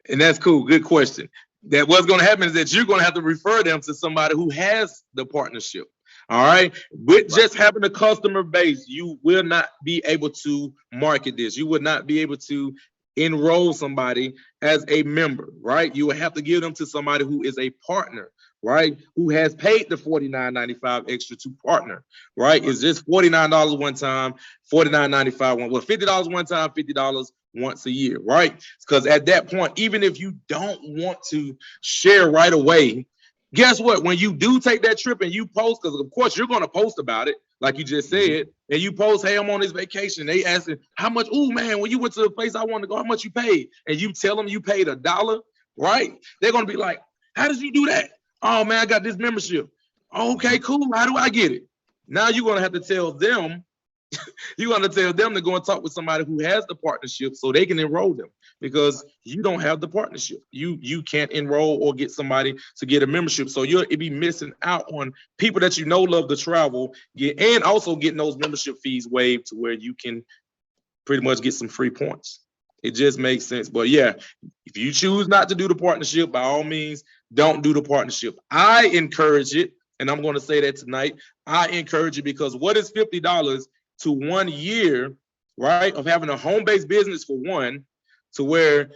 And that's cool. Good question. That what's going to happen is that you're going to have to refer them to somebody who has the partnership. All right. With just having a customer base, you will not be able to market this. You would not be able to enroll somebody as a member, right? You will have to give them to somebody who is a partner, right? Who has paid the $49.95 extra to partner, right? It's just $49 one time, $49.95 one. Well, $50 one time, $50 once a year, right? Because at that point, even if you don't want to share right away, guess what? When you do take that trip and you post, because of course you're going to post about it, like you just said, and you post, hey, I'm on this vacation. They asking how much, oh man, when you went to the place I wanted to go, how much you paid? And you tell them you paid $1, right? They're going to be like, how did you do that? Oh man, I got this membership. Okay, cool. How do I get it? Now you're going to have to tell them, you're going to tell them to go and talk with somebody who has the partnership so they can enroll them, because you don't have the partnership. You can't enroll or get somebody to get a membership. So you'll be missing out on people that you know love to travel, and also getting those membership fees waived to where you can pretty much get some free points. It just makes sense. But yeah, if you choose not to do the partnership, by all means, don't do the partnership. I encourage it, and I'm going to say that tonight. I encourage it because what is $50 to 1 year, right, of having a home-based business for one, to where,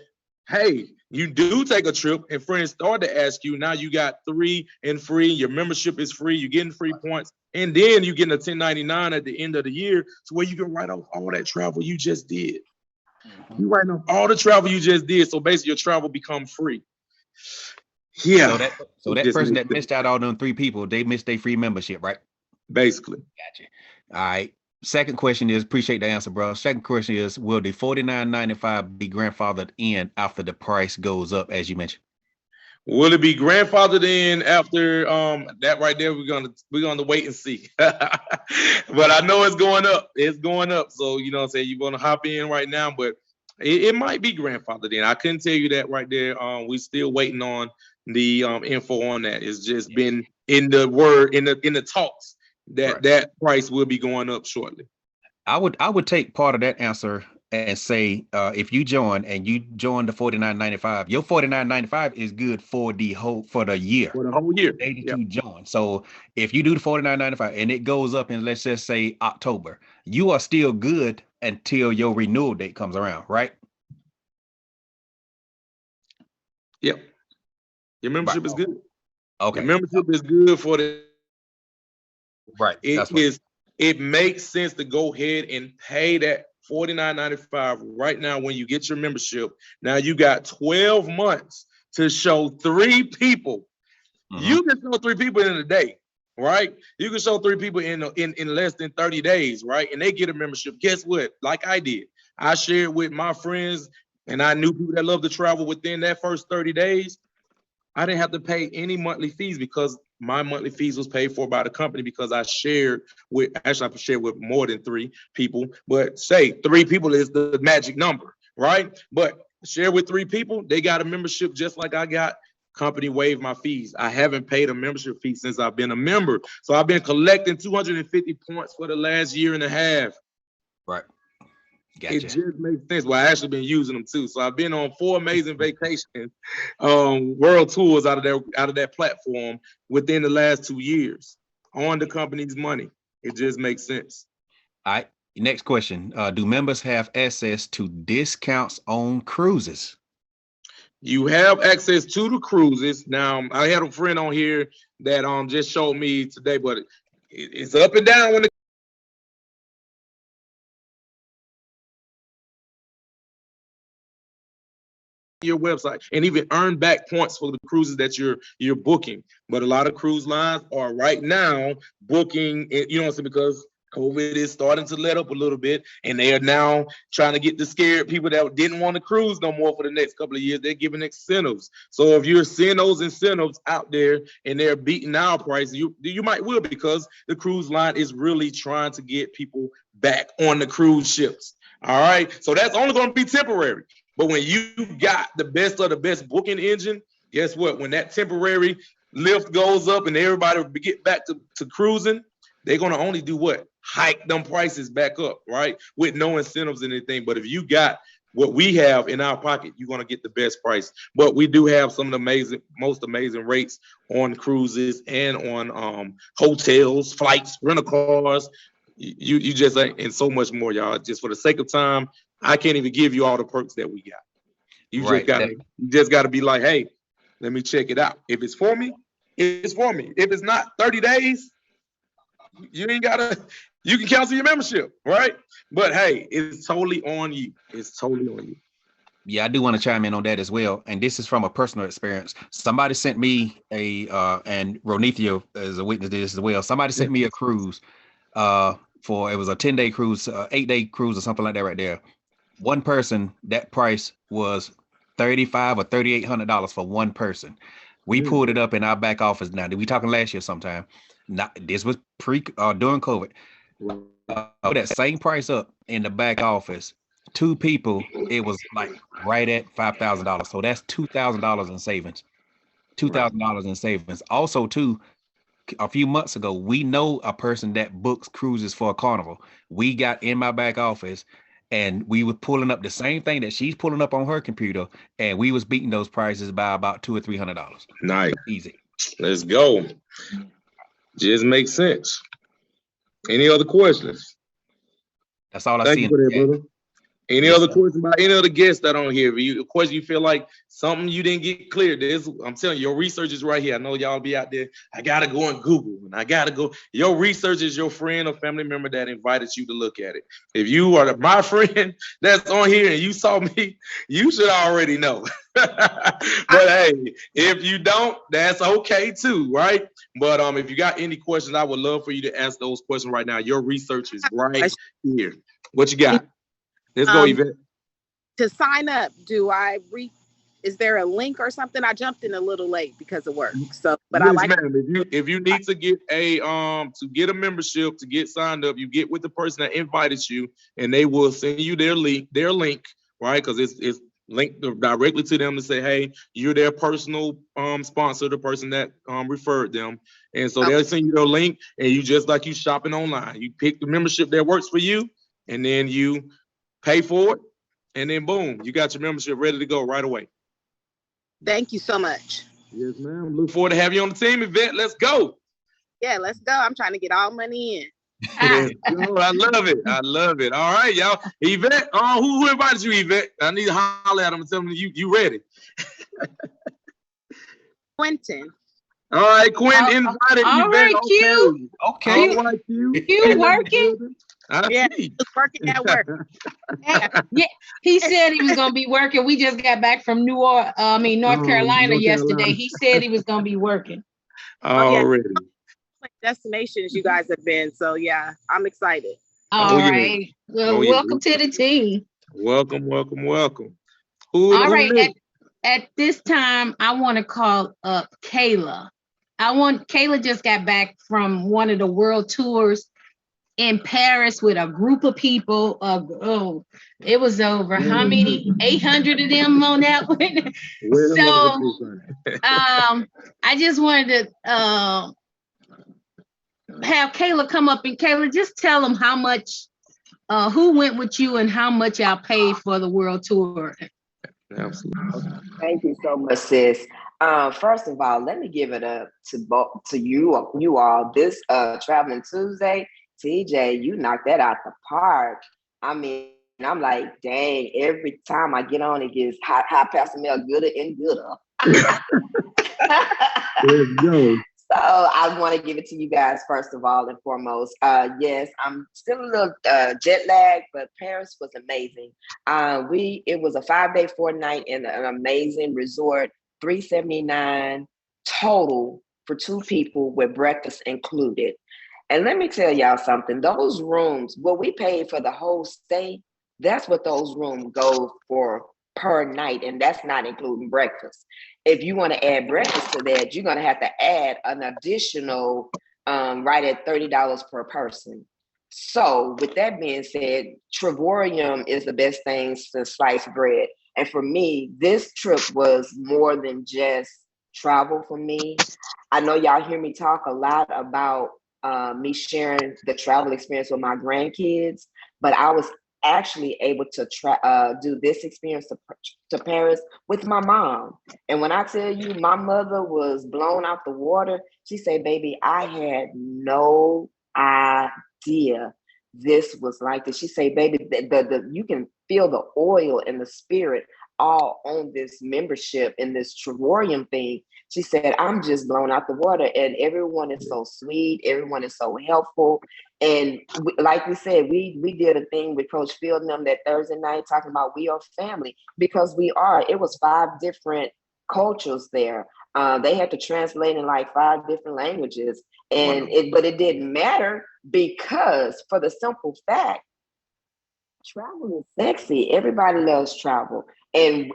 hey, you do take a trip and friends start to ask you, now you got 3 and free, your membership is free, you're getting free points, and then you're getting a 1099 at the end of the year to where you can write off all that travel you just did. You write off all the travel you just did, so basically your travel becomes free. Yeah. So that person that missed out on them 3 people, they missed their free membership, right? Basically. Gotcha. All right. Second question is, appreciate the answer, bro. Second question is, will the $49.95 be grandfathered in after the price goes up, as you mentioned? Will it be grandfathered in after that right there? We're gonna wait and see. But I know it's going up. It's going up. So you know what I'm saying, you're gonna hop in right now, but it might be grandfathered in. I couldn't tell you that right there. We're still waiting on the info on that. It's just been in the word, in the talks, that that price will be going up shortly. I would take part of that answer and say, if you join the $49.95, your $49.95 is good for the year. For the whole year. You join. So if you do the $49.95 and it goes up in, let's just say, October, you are still good until your renewal date comes around, right? Yep. Your membership is good. Okay. Your membership is good for the right. It makes sense to go ahead and pay that $49.95 right now when you get your membership. Now you got 12 months to show 3 people. You can show 3 people in a day, right? You can show 3 people in less than 30 days, right? And they get a membership. Guess what? Like I did, I shared with my friends, and I knew people that love to travel within that first 30 days. I didn't have to pay any monthly fees because my monthly fees was paid for by the company, because I shared with more than 3 people, but say 3 people is the magic number, right? But share with 3 people, they got a membership just like I got. Company waived my fees. I haven't paid a membership fee since I've been a member. So I've been collecting 250 points for the last year and a half. Right. Gotcha. It just makes sense. Well, I actually been using them too. So I've been on 4 amazing vacations, world tours out of that platform within the last 2 years on the company's money. It just makes sense. All right. Next question. Do members have access to discounts on cruises? You have access to the cruises. Now, I had a friend on here that just showed me today, but it's up and down when your website and even earn back points for the cruises that you're booking. But a lot of cruise lines are right now booking, you know what I'm saying, because COVID is starting to let up a little bit, and they are now trying to get the scared people that didn't want to cruise no more for the next couple of years. They're giving incentives. So if you're seeing those incentives out there and they're beating our price, you might will, because the cruise line is really trying to get people back on the cruise ships. All right. So that's only going to be temporary. But when you got the best of the best booking engine, guess what? When that temporary lift goes up and everybody get back to cruising, they're going to only do what? Hike them prices back up, right? With no incentives or anything. But if you got what we have in our pocket, you're going to get the best price. But we do have some of the most amazing rates on cruises and on hotels, flights, rental cars. You just, and so much more, y'all. Just for the sake of time, I can't even give you all the perks that we got. You Right. just gotta be like, hey, let me check it out. If it's for me, it's for me. If it's not 30 days, you ain't gotta, you can cancel your membership, right? But hey, it's totally on you. It's totally on you. Yeah, I do want to chime in on that as well. And this is from a personal experience. Somebody sent me and Ronithia is a witness to this as well. Somebody sent me a cruise it was a 10-day cruise, 8-day cruise or something like that right there. One person, that price was $3,500 or $3,800 for one person. We pulled it up in our back office. Now, we talking last year sometime? Not this was during COVID. That same price up in the back office. Two people, it was like right at $5,000. So that's $2,000 in savings. $2,000 in savings. Also, too, a few months ago, we know a person that books cruises for a carnival. We got in my back office and we were pulling up the same thing that she's pulling up on her computer, and we was beating those prices by about $200 or $300. Nice. Easy. Let's go. Just makes sense. Any other questions? That's all I Thank see. You for that, brother. Any other questions about any other guests that on here? A question you feel like something you didn't get clear. I'm telling you, your research is right here. I know y'all be out there. I gotta go and Google, and I gotta go. Your research is your friend or family member that invited you to look at it. If you are my friend that's on here and you saw me, you should already know. But hey, if you don't, that's okay too, right? But if you got any questions, I would love for you to ask those questions right now. Your research is right here. What you got? Let's go, Yvette. To sign up, is there a link or something? I jumped in a little late because of work. So, but yes, ma'am. If you need to get a membership, to get signed up, you get with the person that invited you, and they will send you their link, right? Because it's linked directly to them to say, hey, you're their personal sponsor, the person that referred them. And so they'll send you their link, and you just like you shopping online. You pick the membership that works for you, and then you pay for it, and then boom, you got your membership ready to go right away. Thank you so much. Yes, ma'am. Look forward to have you on the team, Yvette. Let's go. Yeah, let's go. I'm trying to get all money in. I love it. I love it. All right, y'all. Yvette, who invited you, Yvette? I need to holler at them and tell them you ready. Quentin. All right, Quentin invited all Yvette. Right, Q. Okay. All right, Q. You working? Yeah, he was working at work. Yeah, he said he was gonna be working. We just got back from North Carolina yesterday. He said he was gonna be working. Already. Destinations you guys have been, so yeah, I'm excited. All right. Well, welcome to the team. Welcome. All right. At this time, I want to call up Kayla. Kayla just got back from one of the world tours in Paris with a group of people. It was over how many? 800 of them on that one. So I just wanted to have Kayla come up, and Kayla, just tell them how much, who went with you and how much y'all paid for the world tour. Absolutely. Thank you so much, sis. First of all, let me give it up to you all. This Traveling Tuesday, TJ, you knocked that out the park. I mean, I'm like, dang, every time I get on, it gets high Pastor Mel gooder and gooder. Let's go. So I want to give it to you guys first of all and foremost. Yes, I'm still a little jet lagged, but Paris was amazing. It was a 5-day, 4-night in an amazing resort, $379 total for 2 people with breakfast included. And let me tell y'all something. Those rooms, what we paid for the whole stay, that's what those rooms go for per night, and that's not including breakfast. If you want to add breakfast to that, you're going to have to add an additional right at $30 per person. So with that being said, Trevorium is the best thing to slice bread. And for me, this trip was more than just travel for me. I know y'all hear me talk a lot about me sharing the travel experience with my grandkids, but I was actually able to do this experience to Paris with my mom. And when I tell you my mother was blown out the water, she said, baby, I had no idea this was like this. She said, baby, you can feel the oil and the spirit all on this membership in this Trevorium thing. She said, I'm just blown out the water, and everyone is so sweet. Everyone is so helpful. And like we said, we did a thing with Coach Field and them that Thursday night talking about we are family, because we are. It was 5 different cultures there. They had to translate in like 5 different languages, and but it didn't matter, because for the simple fact, travel is sexy. Everybody loves travel. And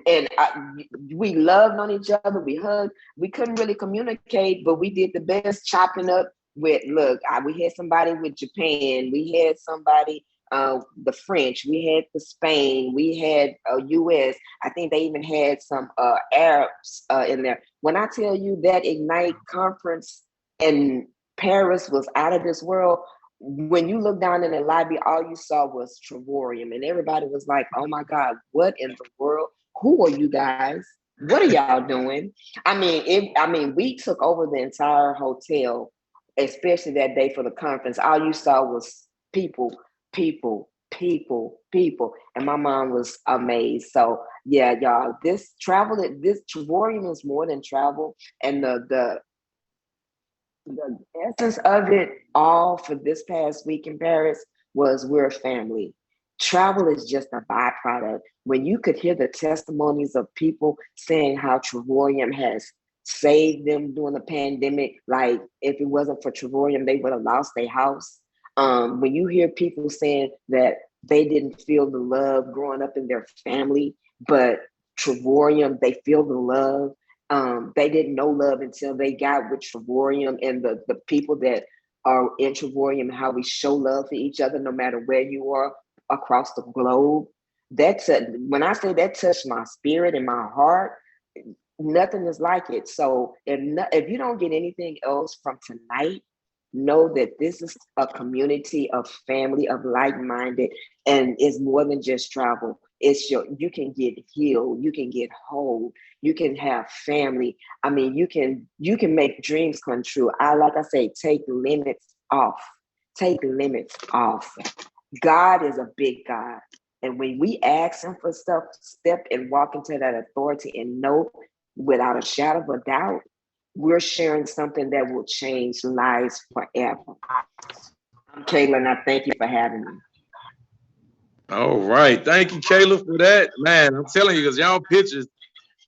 we loved on each other. We hugged. We couldn't really communicate, but we did the best chopping up with, look, we had somebody with Japan. We had somebody, the French. We had the Spain. We had US. I think they even had some Arabs in there. When I tell you that Ignite conference in Paris was out of this world, when you look down in the lobby, all you saw was Trevorium, and everybody was like, oh my God, what in the world? Who are you guys? What are y'all doing? I mean, we took over the entire hotel, especially that day for the conference. All you saw was people, people, people, people. And my mom was amazed. So yeah, y'all, this Trevorium is more than travel. And the essence of it all for this past week in Paris was we're a family. Travel is just a byproduct. When you could hear the testimonies of people saying how Trevorium has saved them during the pandemic, like if it wasn't for Trevorium, they would have lost their house. When you hear people saying that they didn't feel the love growing up in their family, but Trevorium, they feel the love. They didn't know love until they got with Trevorium, and the people that are in Trevorium, how we show love for each other no matter where you are across the globe. When I say that touched my spirit and my heart, nothing is like it. So if you don't get anything else from tonight, know that this is a community of family, of like-minded, and it's more than just travel. You can get healed, you can get whole, you can have family. I mean, you can make dreams come true. Like I say, take limits off. Take limits off. God is a big God. And when we ask him for stuff, step and walk into that authority and know without a shadow of a doubt, we're sharing something that will change lives forever. I'm Kayla, and I thank you for having me. All right. Thank you, Kayla, for that. Man, I'm telling you, because y'all pictures,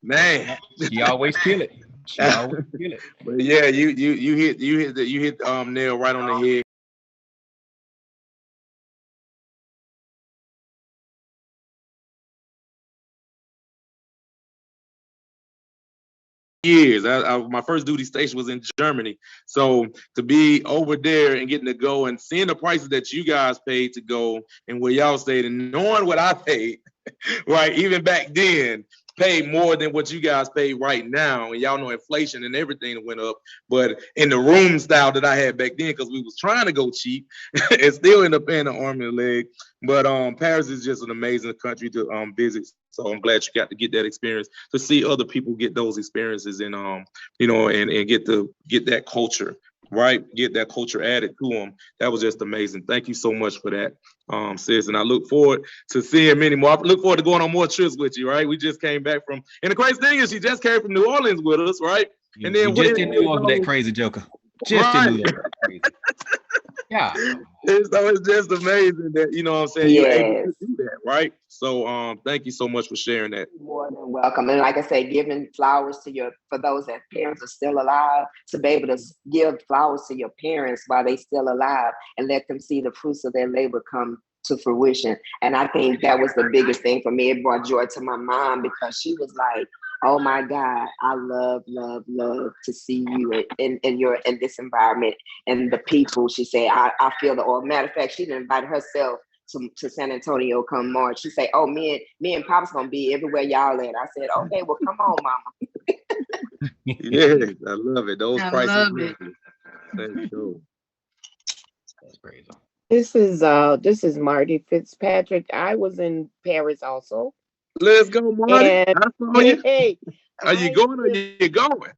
man. She always kill it. She always kill it. But yeah, you hit nail right on the head. Years. My first duty station was in Germany. So to be over there and getting to go and seeing the prices that you guys paid to go and where y'all stayed and knowing what I paid, right, even back then, paid more than what you guys pay right now. And y'all know inflation and everything went up. But in the room style that I had back then, because we was trying to go cheap, and still end up paying an arm and a leg. But Paris is just an amazing country to visit. So I'm glad you got to get that experience, to see other people get those experiences, and and get that culture, right? Get that culture added to them. That was just amazing. Thank you so much for that, sis. And I look forward to seeing many more. I look forward to going on more trips with you, right? We just came back from, and the crazy thing is, she just came from New Orleans with us, right? And then just in New York, that crazy joker. Just in New York, crazy. Yeah. It's just amazing that, you know what I'm saying, you're able to do that, right? So thank you so much for sharing that. More than welcome. And like I say, giving flowers for those that parents are still alive, to be able to give flowers to your parents while they still alive and let them see the fruits of their labor come to fruition. And I think that was the biggest thing for me. It brought joy to my mom, because she was like, oh my God, I love to see you in this environment, and the people. She said, I feel the oil. Matter of fact, she didn't invite herself to San Antonio come March. She said, oh, me and Pop's gonna be everywhere y'all at. I said, okay, well, come on, mama. Yes, I love it. Those prices. Love it. Let's go. That's crazy. This is Marty Fitzpatrick. I was in Paris also. Let's go, Marty. And, I saw you. hey, Are you going or you going?